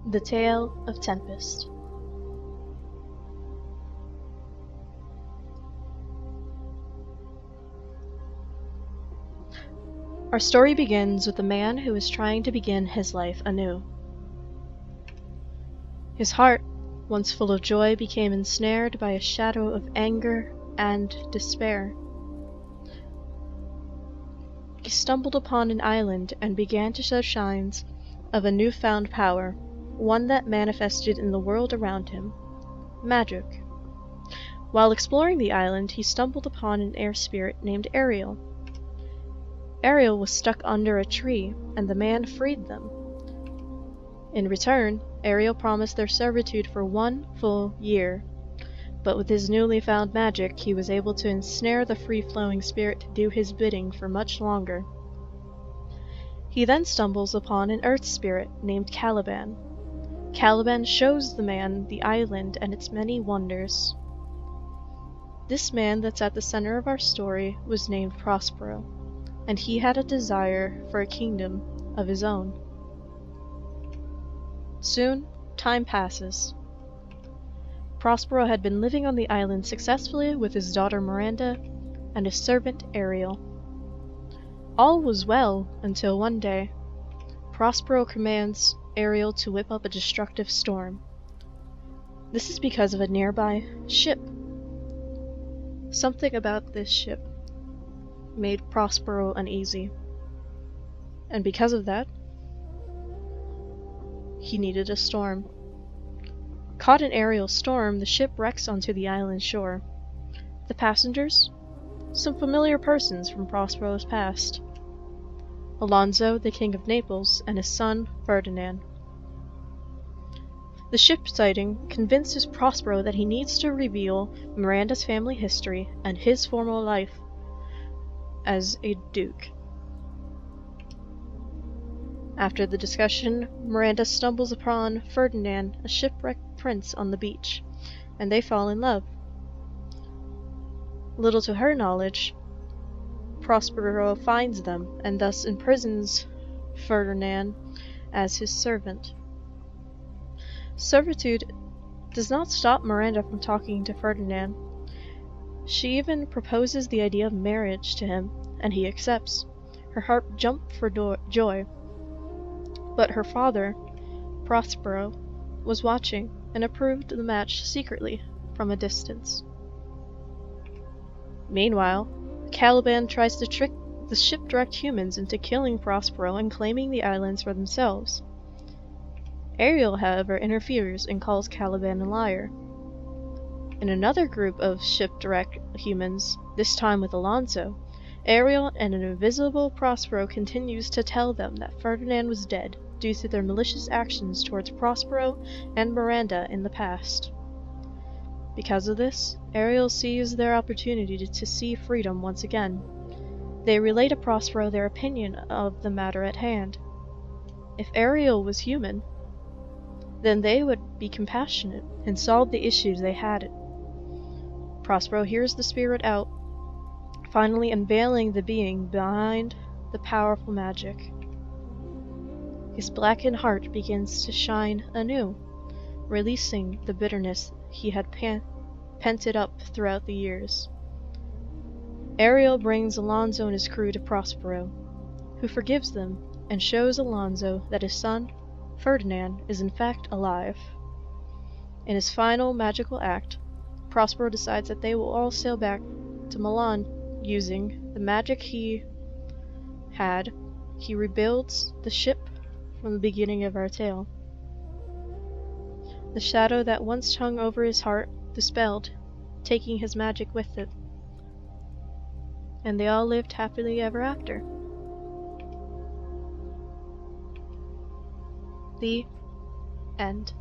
The Tale of Tempest. Our story begins with a man who is trying to begin his life anew. His heart, once full of joy, became ensnared by a shadow of anger and despair. He stumbled upon an island and began to show signs of a newfound power, one that manifested in the world around him: magic. While exploring the island, he stumbled upon an air spirit named Ariel. Ariel was stuck under a tree, and the man freed them. In return, Ariel promised their servitude for 1 full year, but with his newly found magic, he was able to ensnare the free-flowing spirit to do his bidding for much longer. He then stumbles upon an earth spirit named Caliban. Caliban shows the man the island and its many wonders. This man that's at the center of our story was named Prospero, and he had a desire for a kingdom of his own. Soon, time passes. Prospero had been living on the island successfully with his daughter Miranda and his servant Ariel. All was well until one day, Prospero commands Ariel to whip up a destructive storm. This is because of a nearby ship. Something about this ship made Prospero uneasy, and because of that, he needed a storm. Caught in Ariel's storm, the ship wrecks onto the island shore. The passengers? Some familiar persons from Prospero's past. Alonso, the King of Naples, and his son, Ferdinand. The ship sighting convinces Prospero that he needs to reveal Miranda's family history and his former life as a duke. After the discussion, Miranda stumbles upon Ferdinand, a shipwrecked prince, on the beach, and they fall in love. Little to her knowledge, Prospero finds them and thus imprisons Ferdinand as his servant. Servitude does not stop Miranda from talking to Ferdinand. She even proposes the idea of marriage to him, and he accepts. Her heart jumped for joy. But her father, Prospero, was watching and approved the match secretly from a distance. Meanwhile, Caliban tries to trick the shipwrecked humans into killing Prospero and claiming the islands for themselves. Ariel, however, interferes and calls Caliban a liar. In another group of shipwrecked humans, this time with Alonso, Ariel and an invisible Prospero continues to tell them that Ferdinand was dead due to their malicious actions towards Prospero and Miranda in the past. Because of this, Ariel sees their opportunity to see freedom once again. They relay to Prospero their opinion of the matter at hand. If Ariel was human, then they would be compassionate and solve the issues they had. Prospero hears the spirit out, finally unveiling the being behind the powerful magic. His blackened heart begins to shine anew, releasing the bitterness he had pent it up throughout the years. Ariel brings Alonso and his crew to Prospero, who forgives them and shows Alonso that his son, Ferdinand, is in fact alive. In his final magical act, Prospero decides that they will all sail back to Milan using the magic he had. He rebuilds the ship from the beginning of our tale. The shadow that once hung over his heart dispelled, taking his magic with it. And they all lived happily ever after. The end.